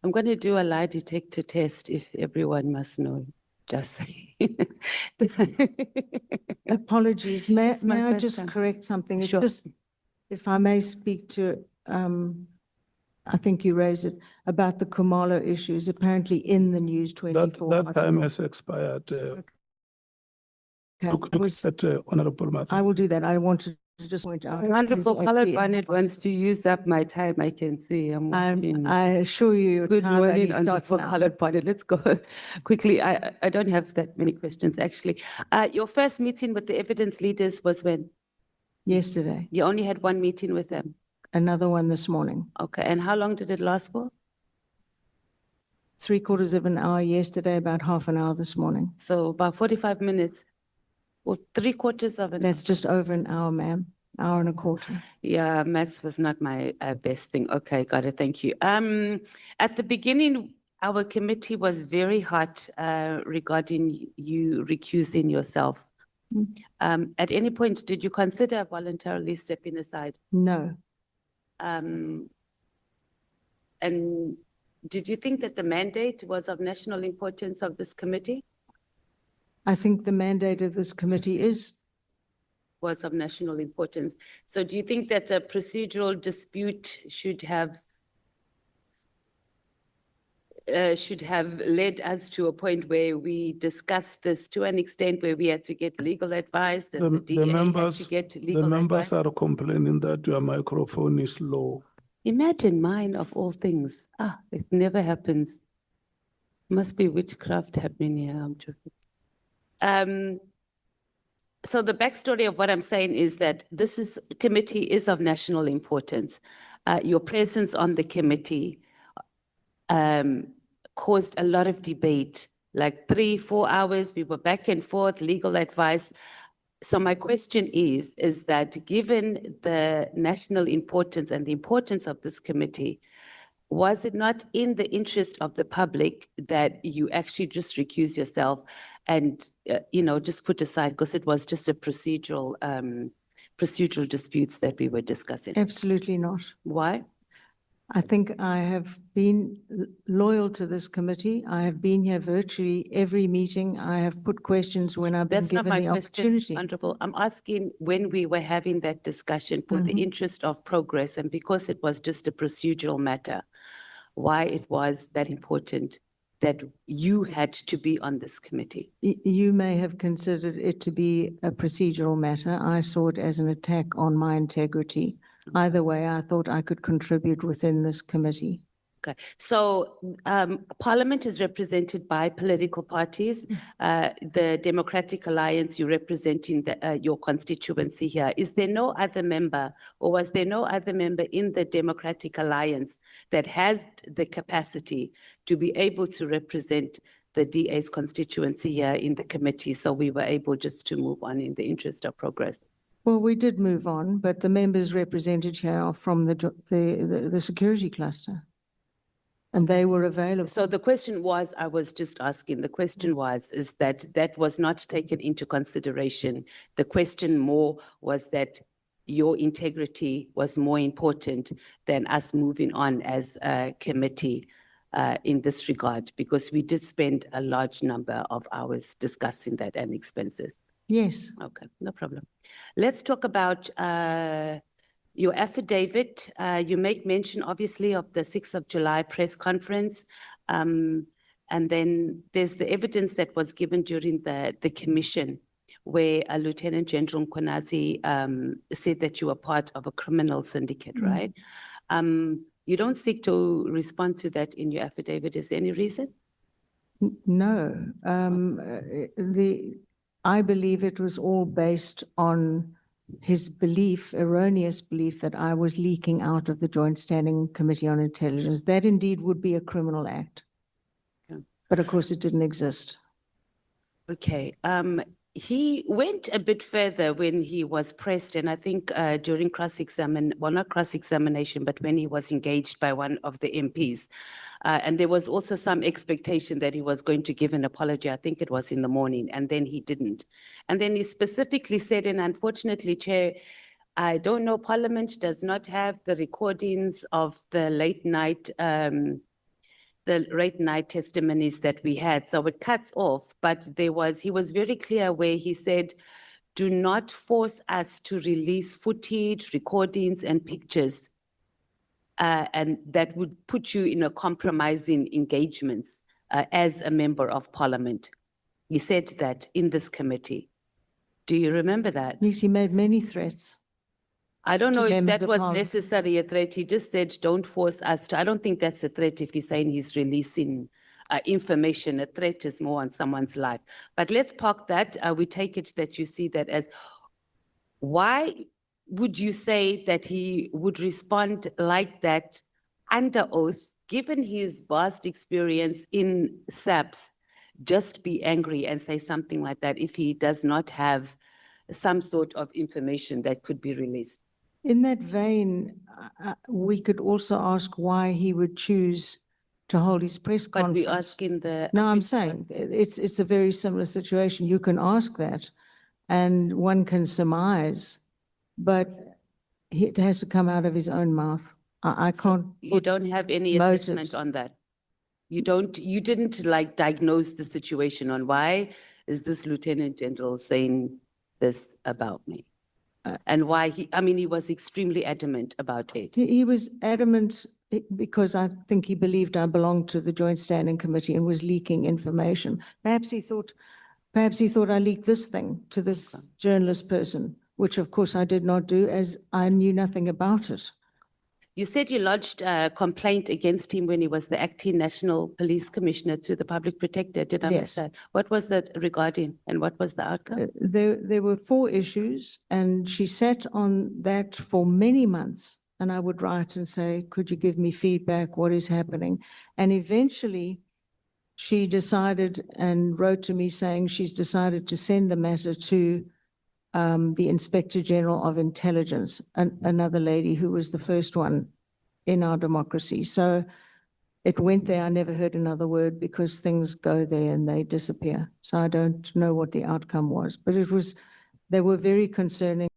I'm going to do a lie detector test if everyone must know. Just saying. Apologies. May It's my I first just time. correct something? It's Sure. just, if I may speak to, I think you raised it, about the Kumalo issues, apparently in the News 24. That time has expired. Okay, Look at Honorable Martha. I will do that. I wanted to just point out. Honorable his Colored FD. Bonnet wants to use up my time. I can see. I'm watching. I assure you, your Good time only morning, starts Honorable now. Colored Bonnet. Let's go quickly. I don't have that many questions, actually. Your first meeting with the evidence leaders was when? Yesterday, You only had one meeting with them. another one this morning. Okay, and how long did it last for? 3/4 of an hour yesterday, about half an hour this morning. So about 45 minutes or 3/4 of an hour. That's just over an hour, ma'am, hour and a quarter. Yeah, maths was not my best thing. Okay, got it. Thank you. At the beginning, our committee was very hot regarding you recusing yourself. At any point, did you consider voluntarily stepping aside? No, And did you think that the mandate was of national importance of this committee? I think the mandate of this committee Was of national importance. So do you think that a procedural dispute should have led us to a point where we discussed this to an extent where we had to get legal advice, that the DA had to get The legal members advice? are complaining that your microphone is low. Imagine mine of all things. It never happens. Must be witchcraft happening here. I'm joking. So the backstory of what I'm saying is that this committee is of national importance. Your presence on the committee caused a lot of debate, like 3-4 hours. We were back and forth, legal advice. So my question is that given the national importance and the importance of this committee, was it not in the interest of the public that you actually just recuse yourself and, just put aside, because it was just a procedural disputes that we were discussing? absolutely not. Why? I think I have been loyal to this committee. I have been here virtually every meeting. I have put questions when I've been That's not given my the question, opportunity. Honorable. I'm asking when we were having that discussion for the interest of progress and because it was just a procedural matter, why it was that important that you had to be on this committee. You may have considered it to be a procedural matter. I saw it as an attack on my integrity. Either way, I thought I could contribute within this committee. Okay, so Parliament is represented by political parties. The Democratic Alliance, you're representing your constituency here. Is there no other member, or was there no other member in the Democratic Alliance that has the capacity to be able to represent the DA's constituency here in the committee? So we were able just to move on in the interest of progress. Well, we did move on, but the members represented here are from the security cluster. And they were available. So the question was, I was just asking, the question is that was not taken into consideration. The question more was that your integrity was more important than us moving on as a committee in this regard, because we did spend a large number of hours discussing that and expenses. Yes. Okay, no problem. Let's talk about your affidavit. You make mention, obviously, of the 6th of July press conference. And then there's the evidence that was given during the commission where Lieutenant General Mkhwanazi said that you were part of a criminal syndicate, right? You don't seek to respond to that in your affidavit. Is there any reason? No. I believe it was all based on his belief, erroneous belief, that I was leaking out of the Joint Standing Committee on Intelligence. That indeed would be a criminal act. Okay. But of course it didn't exist. Okay. He went a bit further when he was pressed, and I think during not cross-examination, but when he was engaged by one of the MPs. And there was also some expectation that he was going to give an apology. I think it was in the morning, and then he didn't. And then he specifically said, and unfortunately, Chair, I don't know, Parliament does not have the recordings of the late night the late night testimonies that we had. So it cuts off, but he was very clear where he said, do not force us to release footage, recordings, and pictures. And that would put you in a compromising engagements as a member of parliament. He said that in this committee. Do you remember that? Yes, he made many threats. I don't know if members that of was Parliament. necessarily a threat. He just said, don't force us to. I don't think that's a threat if he's saying he's releasing information. A threat is more on someone's life. But let's park that. We take it that you see that as, why would you say that he would respond like that under oath, given his vast experience in SAPS, just be angry and say something like that if he does not have some sort of information that could be released? In that vein, we could also ask why he would choose to hold his press But conference. we ask in the. No, I'm saying it's a very similar situation. You can ask that and one can surmise, but it has to come out of his own mouth. I can't. You don't have any motives. assessment on that? You didn't like diagnose the situation on why is this Lieutenant General saying this about me? And why he was extremely adamant about it. He was adamant because I think he believed I belonged to the Joint Standing Committee and was leaking information. Perhaps he thought I leaked this thing to this journalist person, which of course I did not do, as I knew nothing about it. You said you lodged a complaint against him when he was the acting National Police Commissioner to the Public Protector. Did I miss Yes. that? What was that regarding and what was the outcome? There were 4 issues and she sat on that for many months. And I would write and say, could you give me feedback? What is happening? And eventually she decided and wrote to me saying she's decided to send the matter to the Inspector General of Intelligence, another lady who was the first one in our democracy. So it went there. I never heard another word because things go there and they disappear. So I don't know what the outcome was, but they were very concerning.